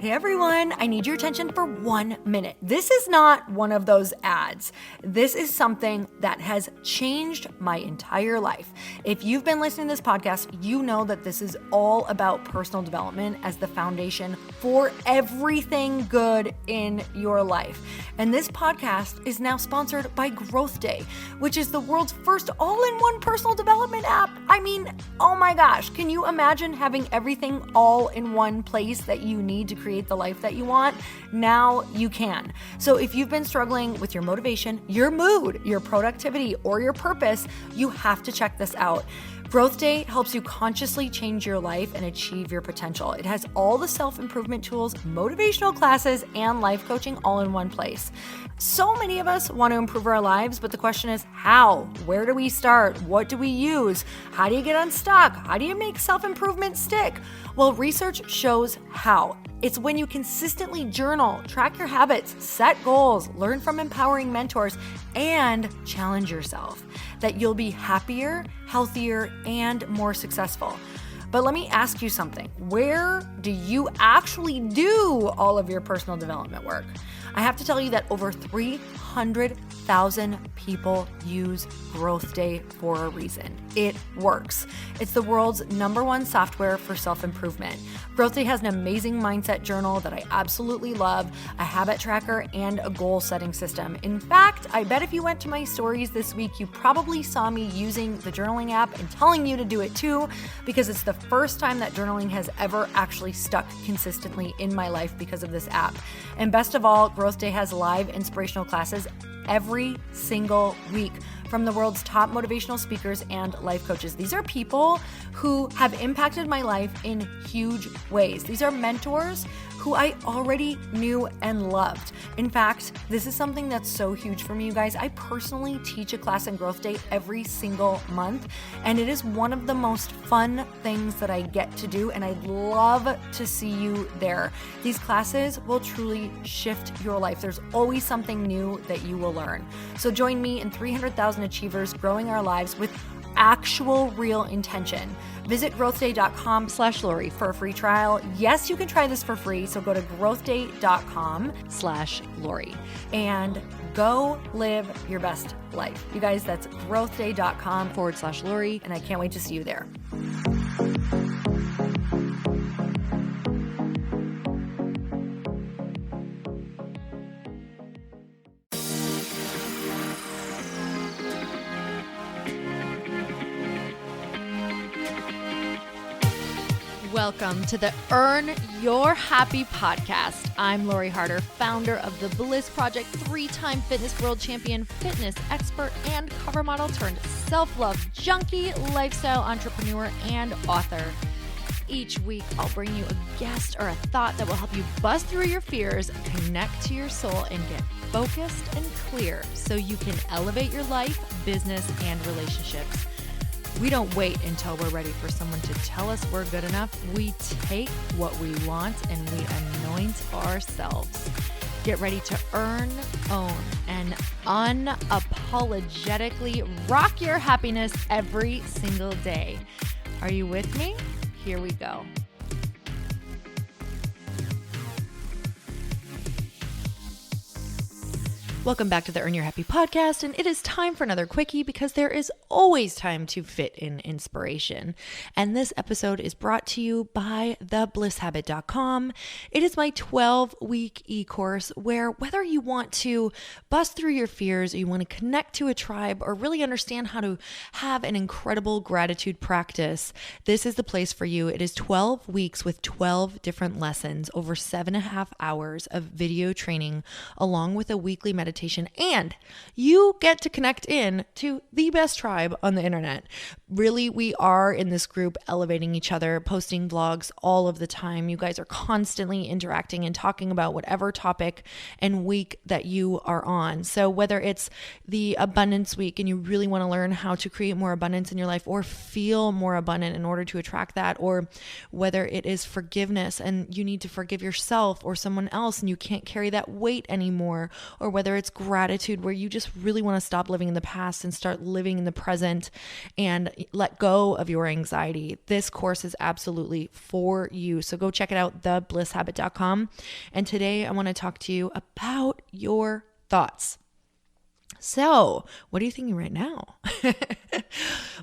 Hey everyone, I need your attention for 1 minute. This is not one of those ads. This is something that has changed my entire life. If you've been listening to this podcast, you know that this is all about personal development as the foundation for everything good in your life. And this podcast is now sponsored by Growth Day, which is the world's first all-in-one personal development app. I mean, oh my gosh, can you imagine having everything all in one place that you need to create the life that you want? Now you can. So if you've been struggling with your motivation, your mood, your productivity, or your purpose, you have to check this out. Growth Day helps you consciously change your life and achieve your potential. It has all the self-improvement tools, motivational classes, and life coaching all in one place. So many of us want to improve our lives, but the question is how? Where do we start? What do we use? How do you get unstuck? How do you make self-improvement stick? Well, research shows how. It's when you consistently journal, track your habits, set goals, learn from empowering mentors, and challenge yourself that you'll be happier, healthier, and more successful. But let me ask you something. Where do you actually do all of your personal development work? I have to tell you that over 300,000 people use Growth Day for a reason. It works. It's the world's #1 software for self-improvement. Growth Day has an amazing mindset journal that I absolutely love, a habit tracker, and a goal-setting system. In fact, I bet if you went to my stories this week, you probably saw me using the journaling app and telling you to do it too, because it's the first time that journaling has ever actually stuck consistently in my life because of this app. And best of all, Growth Day has live inspirational classes every single week from the world's top motivational speakers and life coaches. These are people who have impacted my life in huge ways. These are mentors who I already knew and loved. In fact, this is something that's so huge for me, you guys. I personally teach a class in Growth Day every single month, and it is one of the most fun things that I get to do, and I'd love to see you there. These classes will truly shift your life. There's always something new that you will learn. So join me and 300,000 achievers growing our lives with actual real intention. Visit growthday.com/Lori for a free trial. Yes, you can try this for free. So go to growthday.com/Lori and go live your best life. You guys, that's growthday.com/Lori. And I can't wait to see you there. Welcome to the Earn Your Happy podcast. I'm Lori Harder, founder of The Bliss Project, 3-time fitness world champion, fitness expert, and cover model turned self-love junkie, lifestyle entrepreneur, and author. Each week, I'll bring you a guest or a thought that will help you bust through your fears, connect to your soul, and get focused and clear so you can elevate your life, business, and relationships. We don't wait until we're ready for someone to tell us we're good enough. We take what we want and we anoint ourselves. Get ready to earn, own, and unapologetically rock your happiness every single day. Are you with me? Here we go. Welcome back to the Earn Your Happy podcast, and it is time for another quickie because there is always time to fit in inspiration. And this episode is brought to you by theblishabit.com. It is my 12-week e-course where whether you want to bust through your fears, or you want to connect to a tribe, or really understand how to have an incredible gratitude practice, this is the place for you. It is 12 weeks with 12 different lessons over 7.5 hours of video training, along with a weekly meditation, and you get to connect in to the best tribe on the internet. Really, we are in this group elevating each other, posting vlogs all of the time. You guys are constantly interacting and talking about whatever topic and week that you are on. So whether it's the abundance week and you really want to learn how to create more abundance in your life or feel more abundant in order to attract that, or whether it is forgiveness and you need to forgive yourself or someone else and you can't carry that weight anymore, or whether it's gratitude, where you just really want to stop living in the past and start living in the present and let go of your anxiety, this course is absolutely for you. So go check it out, theblishabit.com. And today I want to talk to you about your thoughts. So, what are you thinking right now?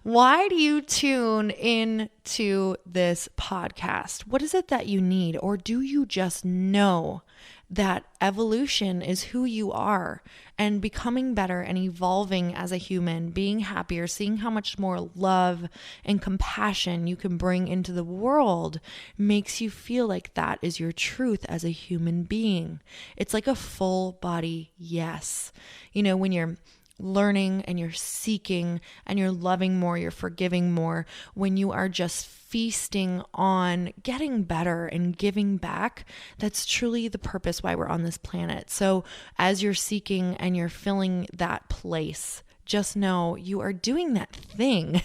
Why do you tune in to this podcast? What is it that you need? Or do you just know that evolution is who you are, and becoming better and evolving as a human, being happier, seeing how much more love and compassion you can bring into the world makes you feel like that is your truth as a human being? It's like a full body yes. When you're learning and you're seeking and you're loving more, you're forgiving more, when you are just feasting on getting better and giving back, that's truly the purpose why we're on this planet. So as you're seeking and you're filling that place, just know you are doing that thing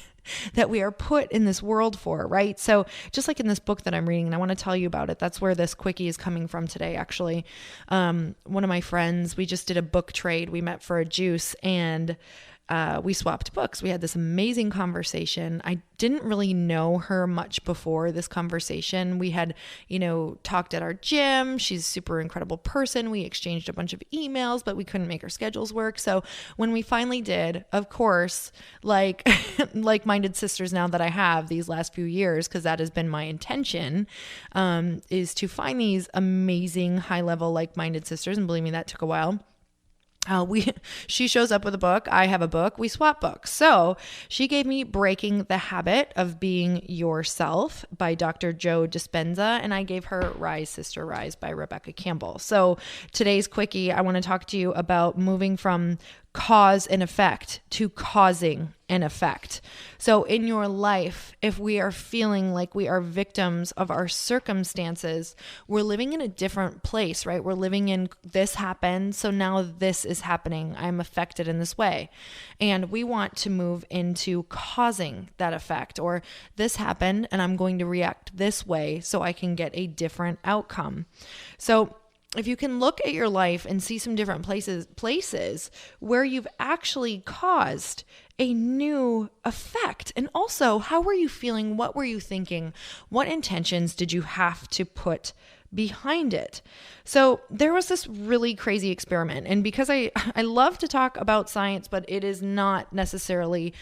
that we are put in this world for, right? So just like in this book that I'm reading, and I want to tell you about it. That's where this quickie is coming from today, actually. One of my friends, we just did a book trade. We met for a juice and we swapped books. We had this amazing conversation. I didn't really know her much before this conversation. We had, talked at our gym. She's a super incredible person. We exchanged a bunch of emails, but we couldn't make our schedules work. So when we finally did, of course, like-minded sisters now that I have these last few years, because that has been my intention, is to find these amazing high-level like-minded sisters. And believe me, that took a while. She shows up with a book. I have a book. We swap books. So she gave me Breaking the Habit of Being Yourself by Dr. Joe Dispenza, and I gave her Rise, Sister, Rise by Rebecca Campbell. So today's quickie, I want to talk to you about moving from cause and effect to causing an effect. So in your life, if we are feeling like we are victims of our circumstances, we're living in a different place, right? We're living in this happened, so now this is happening. I'm affected in this way. And we want to move into causing that effect, or this happened and I'm going to react this way so I can get a different outcome. So if you can look at your life and see some different places where you've actually caused a new effect. And also, how were you feeling? What were you thinking? What intentions did you have to put behind it? So there was this really crazy experiment. And because I love to talk about science, but it is not necessarily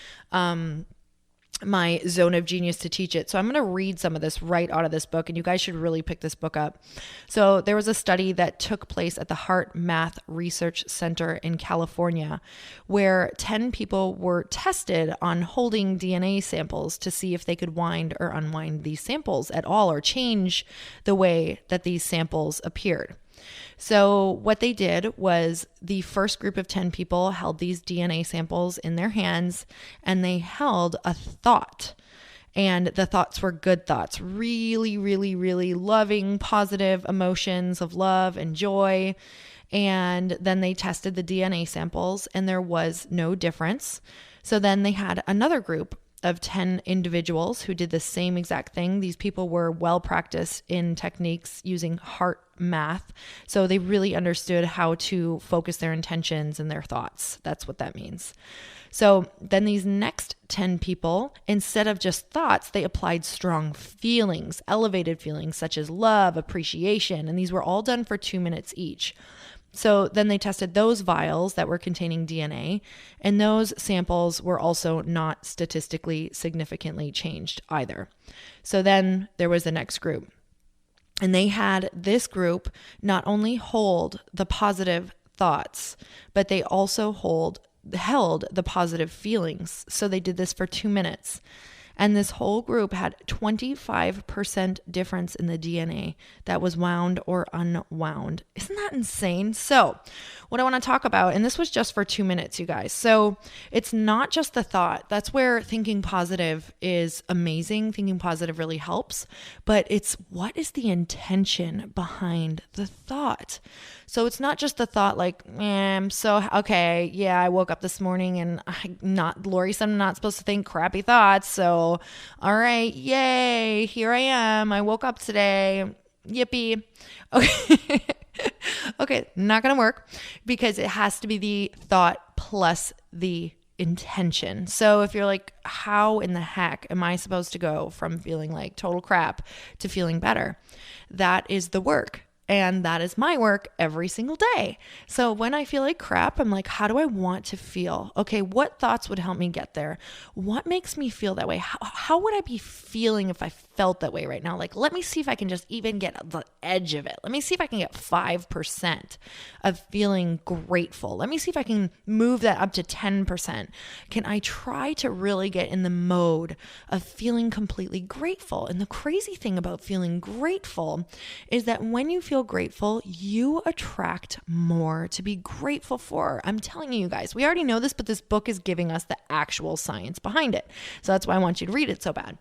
my zone of genius to teach it. So I'm going to read some of this right out of this book, and you guys should really pick this book up. So there was a study that took place at the Heart Math Research Center in California, where 10 people were tested on holding DNA samples to see if they could wind or unwind these samples at all, or change the way that these samples appeared. So what they did was the first group of 10 people held these DNA samples in their hands, and they held a thought. And the thoughts were good thoughts, really, really, really loving, positive emotions of love and joy. And then they tested the DNA samples, and there was no difference. So then they had another group of 10 individuals who did the same exact thing. These people were well practiced in techniques using heart math. So they really understood how to focus their intentions and their thoughts. That's what that means. So then these next 10 people, instead of just thoughts, they applied strong feelings, elevated feelings such as love, appreciation, and these were all done for 2 minutes each. So then they tested those vials that were containing DNA, and those samples were also not statistically significantly changed either. So then there was the next group, and they had this group not only hold the positive thoughts, but they also held the positive feelings. So they did this for 2 minutes. And this whole group had 25% difference in the DNA that was wound or unwound. Isn't that insane? So what I want to talk about, and this was just for 2 minutes, you guys. So it's not just the thought. That's where thinking positive is amazing. Thinking positive really helps. But it's what is the intention behind the thought? So it's not just the thought like, okay, yeah, I woke up this morning and Lori said I'm not supposed to think crappy thoughts. So, all right, yay, here I am. I woke up today. Yippee. Okay. Okay, not going to work because it has to be the thought plus the intention. So if you're like, how in the heck am I supposed to go from feeling like total crap to feeling better? That is the work. And that is my work every single day. So when I feel like crap, I'm like, how do I want to feel? Okay, what thoughts would help me get there? What makes me feel that way? How would I be feeling if I felt that way right now? Like, let me see if I can just even get the edge of it. Let me see if I can get 5% of feeling grateful. Let me see if I can move that up to 10%. Can I try to really get in the mode of feeling completely grateful? And the crazy thing about feeling grateful is that when you feel grateful, you attract more to be grateful for. I'm telling you guys, we already know this, but this book is giving us the actual science behind it. So that's why I want you to read it so bad.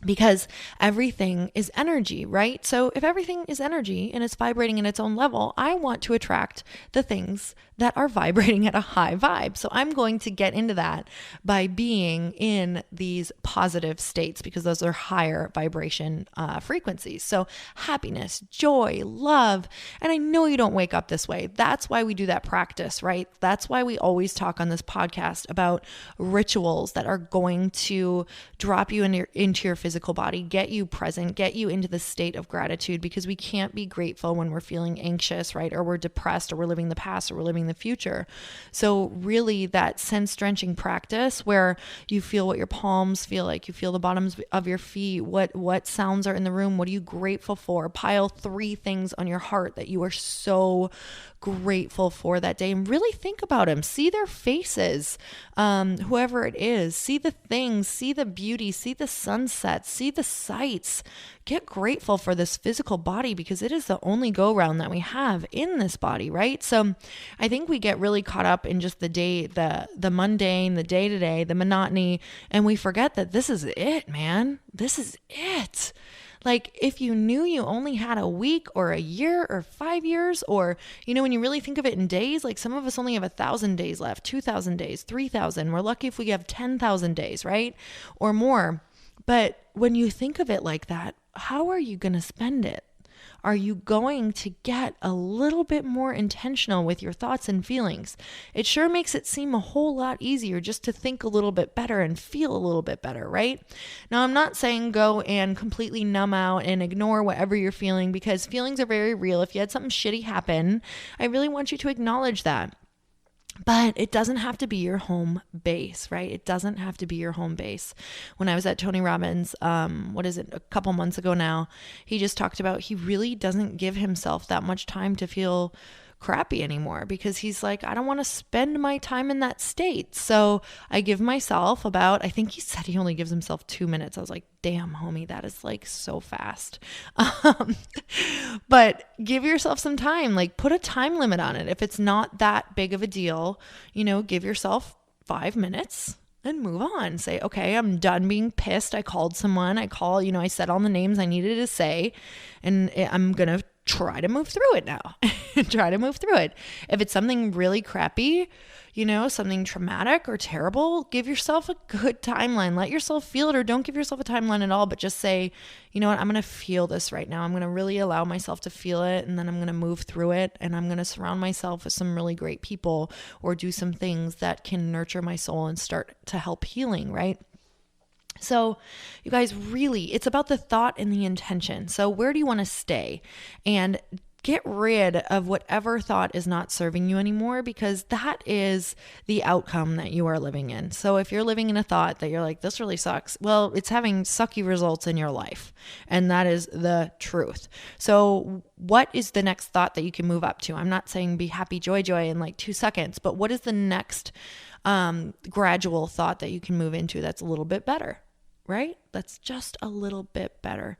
Because everything is energy, right? So if everything is energy and it's vibrating in its own level, I want to attract the things that are vibrating at a high vibe. So I'm going to get into that by being in these positive states because those are higher vibration frequencies. So happiness, joy, love. And I know you don't wake up this way. That's why we do that practice, right? That's why we always talk on this podcast about rituals that are going to drop you into your physical body, get you present, get you into the state of gratitude, because we can't be grateful when we're feeling anxious, right? Or we're depressed, or we're living the past, or we're living the future. So really that sense drenching practice where you feel what your palms feel like, you feel the bottoms of your feet, what sounds are in the room, what are you grateful for? Pile 3 things on your heart that you are so grateful for that day, and really think about them. See their faces, whoever it is. See the things, see the beauty, see the sunsets, see the sights. Get grateful for this physical body because it is the only go round that we have in this body, right? So I think we get really caught up in just the day, the mundane, the day-to-day, the monotony, and we forget that this is it, man. This is it. Like if you knew you only had a week or a year or 5 years, or, when you really think of it in days, like some of us only have 1,000 days left, 2,000 days, 3,000. We're lucky if we have 10,000 days, right? Or more. But when you think of it like that, how are you going to spend it? Are you going to get a little bit more intentional with your thoughts and feelings? It sure makes it seem a whole lot easier just to think a little bit better and feel a little bit better, right? Now, I'm not saying go and completely numb out and ignore whatever you're feeling, because feelings are very real. If you had something shitty happen, I really want you to acknowledge that. But it doesn't have to be your home base, right? It doesn't have to be your home base. When I was at Tony Robbins, a couple months ago now, he just talked about he really doesn't give himself that much time to feel crappy anymore, because he's like, I don't want to spend my time in that state. So I give myself I think he said he only gives himself 2 minutes. I was like, damn, homie, that is like so fast. But give yourself some time, like put a time limit on it. If it's not that big of a deal, give yourself 5 minutes and move on. Say, okay, I'm done being pissed. I called someone. I said all the names I needed to say, and I'm going to try to move through it now. Try to move through it. If it's something really crappy, something traumatic or terrible, give yourself a good timeline. Let yourself feel it, or don't give yourself a timeline at all, but just say, you know what, I'm going to feel this right now. I'm going to really allow myself to feel it, and then I'm going to move through it, and I'm going to surround myself with some really great people, or do some things that can nurture my soul and start to help healing, right? So you guys, really, it's about the thought and the intention. So where do you want to stay? And get rid of whatever thought is not serving you anymore, because that is the outcome that you are living in. So if you're living in a thought that you're like, this really sucks, well, it's having sucky results in your life. And that is the truth. So what is the next thought that you can move up to? I'm not saying be happy, joy in like 2 seconds, but what is the next gradual thought that you can move into that's a little bit better? Right? That's just a little bit better.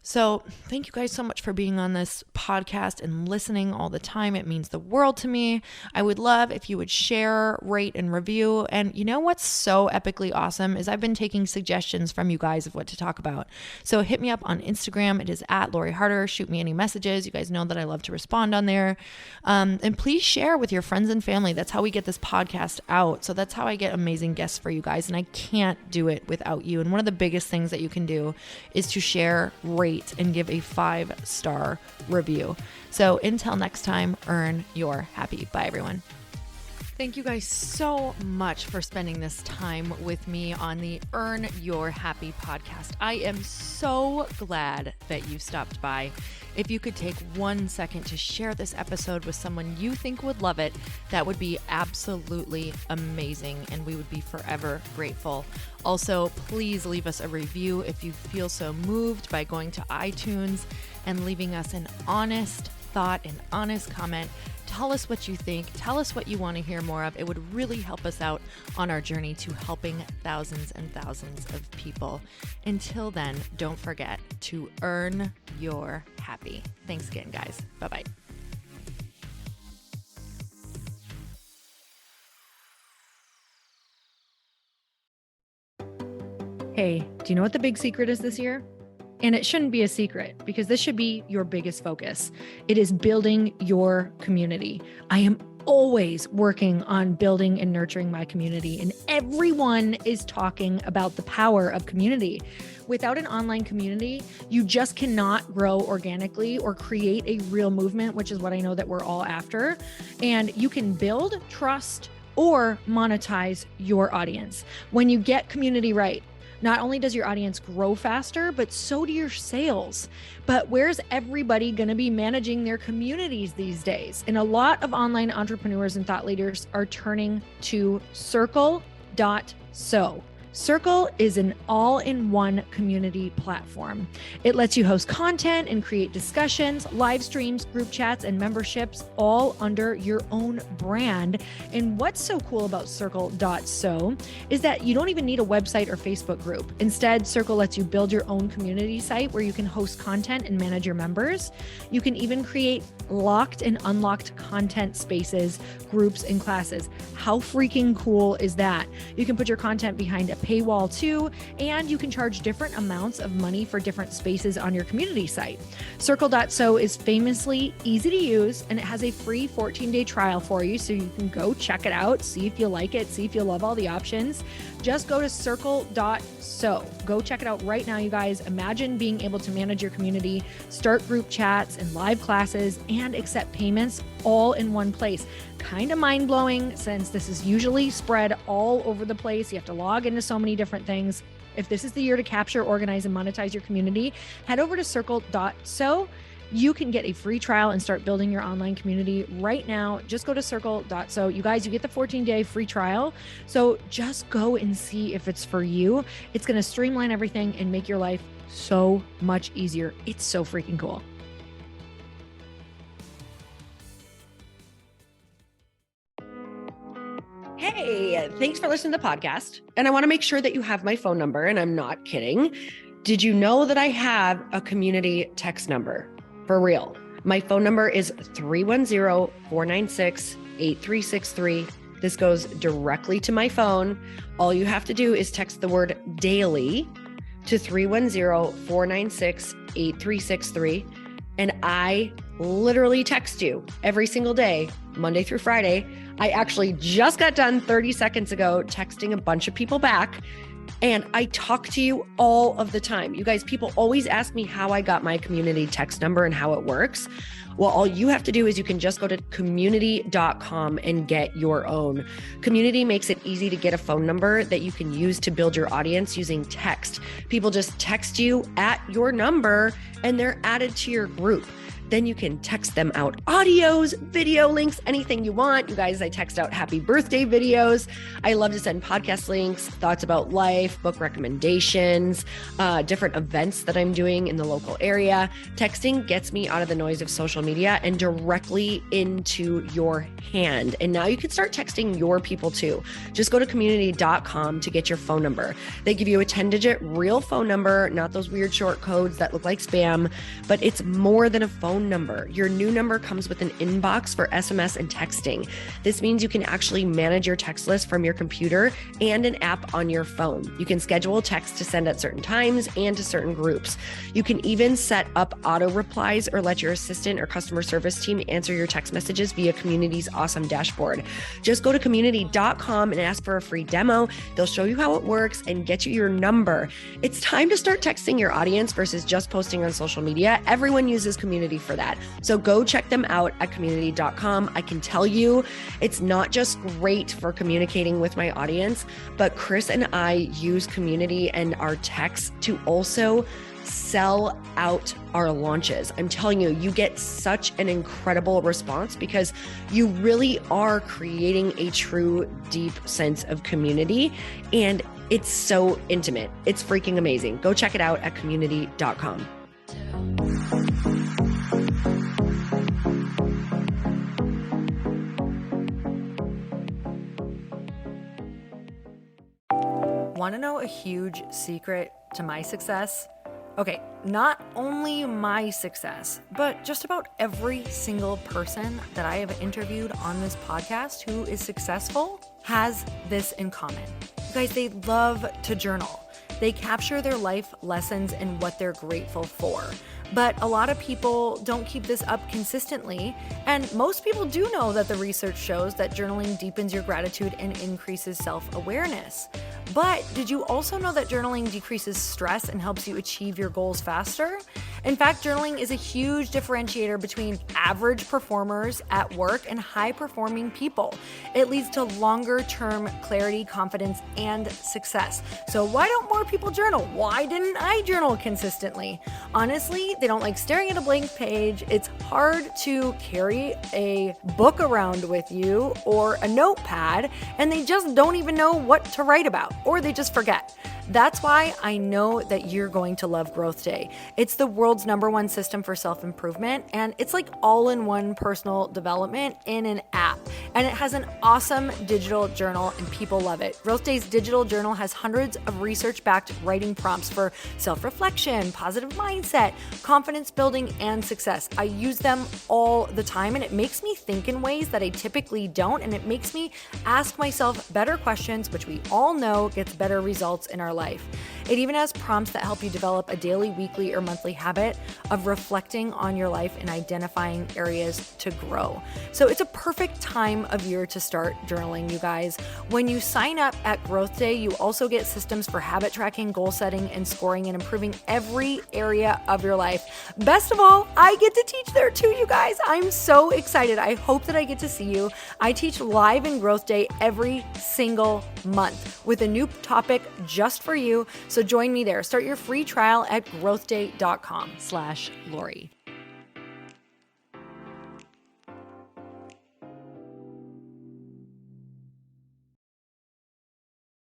So thank you guys so much for being on this podcast and listening all the time. It means the world to me. I would love if you would share, rate, and review. And you know what's so epically awesome is I've been taking suggestions from you guys of what to talk about. So hit me up on Instagram. It is @LoriHarder. Shoot me any messages. You guys know that I love to respond on there. And please share with your friends and family. That's how we get this podcast out. So that's how I get amazing guests for you guys. And I can't do it without you. And one of the biggest things that you can do is to share, rate, and give a 5-star review. So until next time, earn your happy. Bye, everyone. Thank you guys so much for spending this time with me on the Earn Your Happy podcast. I am so glad that you stopped by. If you could take 1 second to share this episode with someone you think would love it, that would be absolutely amazing, and we would be forever grateful. Also, please leave us a review if you feel so moved by going to iTunes and leaving us an honest thought, an honest comment. Tell us what you think. Tell us what you want to hear more of. It would really help us out on our journey to helping thousands and thousands of people. Until then, don't forget to earn your happy. Thanks again, guys. Bye-bye. Hey, do you know what the big secret is this year? And it shouldn't be a secret because this should be your biggest focus. It is building your community. I am always working on building and nurturing my community, and everyone is talking about the power of community. Without an online community, you just cannot grow organically or create a real movement, which is what I know that we're all after. And you can build trust or monetize your audience. When you get community right, not only does your audience grow faster, but so do your sales. But where's everybody going to be managing their communities these days? And a lot of online entrepreneurs and thought leaders are turning to Circle.so. Circle is an all-in-one community platform. It lets you host content and create discussions, live streams, group chats, and memberships all under your own brand. And what's so cool about Circle.so is that you don't even need a website or Facebook group. Instead, Circle lets you build your own community site where you can host content and manage your members. You can even create locked and unlocked content spaces, groups, and classes. How freaking cool is that? You can put your content behind a paywall too, and you can charge different amounts of money for different spaces on your community site. Circle.so is famously easy to use, and it has a free 14-day trial for you, so you can go check it out, see if you like it, see if you love all the options. Just go to Circle.so. Go check it out right now, you guys. Imagine being able to manage your community, start group chats and live classes, and accept payments all in one place. Kind of mind-blowing since this is usually spread all over the place. You have to log into so many different things. If this is the year to capture, organize, and monetize your community, head over to Circle.so. You can get a free trial and start building your online community right now. Just go to Circle.so. You guys, you get the 14-day free trial. So just go and see if it's for you. It's going to streamline everything and make your life so much easier. It's so freaking cool. Hey, thanks for listening to the podcast. And I want to make sure that you have my phone number, and I'm not kidding. Did you know that I have a community text number? For real. My phone number is 310-496-8363. This goes directly to my phone. All you have to do is text the word daily to 310-496-8363. And I literally text you every single day, Monday through Friday. I actually just got done 30 seconds ago texting a bunch of people back, and I talk to you all of the time. You guys, people always ask me how I got my community text number and how it works. Well, all you have to do is you can just go to community.com and get your own. Community makes it easy to get a phone number that you can use to build your audience using text. People just text you at your number and they're added to your group. Then you can text them out audios, video links, anything you want. You guys, I text out happy birthday videos. I love to send podcast links, thoughts about life, book recommendations, different events that I'm doing in the local area. Texting gets me out of the noise of social media and directly into your hand. And now you can start texting your people too. Just go to community.com to get your phone number. They give you a 10-digit real phone number, not those weird short codes that look like spam, but it's more than a phone phone number. Your new number comes with an inbox for SMS and texting. This means you can actually manage your text list from your computer and an app on your phone. You can schedule texts to send at certain times and to certain groups. You can even set up auto replies or let your assistant or customer service team answer your text messages via Community's awesome dashboard. Just go to community.com and ask for a free demo. They'll show you how it works and get you your number. It's time to start texting your audience versus just posting on social media. Everyone uses Community for that. So go check them out at community.com. I can tell you it's not just great for communicating with my audience, but Chris and I use Community and our texts to also sell out our launches. I'm telling you, you get such an incredible response because you really are creating a true, deep sense of community, and it's so intimate. It's freaking amazing. Go check it out at community.com. Want to know a huge secret to my success? Okay, not only my success, but just about every single person that I have interviewed on this podcast who is successful has this in common. You guys, they love to journal. They capture their life lessons and what they're grateful for. But a lot of people don't keep this up consistently. And most people do know that the research shows that journaling deepens your gratitude and increases self-awareness. But did you also know that journaling decreases stress and helps you achieve your goals faster? In fact, journaling is a huge differentiator between average performers at work and high-performing people. It leads to longer-term clarity, confidence, and success. So why don't more people journal? Why didn't I journal consistently? Honestly, they don't like staring at a blank page. It's hard to carry a book around with you or a notepad, and they just don't even know what to write about, or they just forget. That's why I know that you're going to love Growth Day. It's the world's #1 system for self-improvement, and it's like all-in-one personal development in an app. And it has an awesome digital journal, and people love it. Growth Day's digital journal has hundreds of research-backed writing prompts for self-reflection, positive mindset, confidence building, and success. I use them all the time, and it makes me think in ways that I typically don't, and it makes me ask myself better questions, which we all know gets better results in our life. It even has prompts that help you develop a daily, weekly, or monthly habit of reflecting on your life and identifying areas to grow. So it's a perfect time of year to start journaling, you guys. When you sign up at Growth Day, you also get systems for habit tracking, goal setting, and scoring, and improving every area of your life. Best of all, I get to teach there too, you guys. I'm so excited. I hope that I get to see you. I teach live in Growth Day every single month with a new topic just for you. So join me there. Start your free trial at growthday.com/Lori.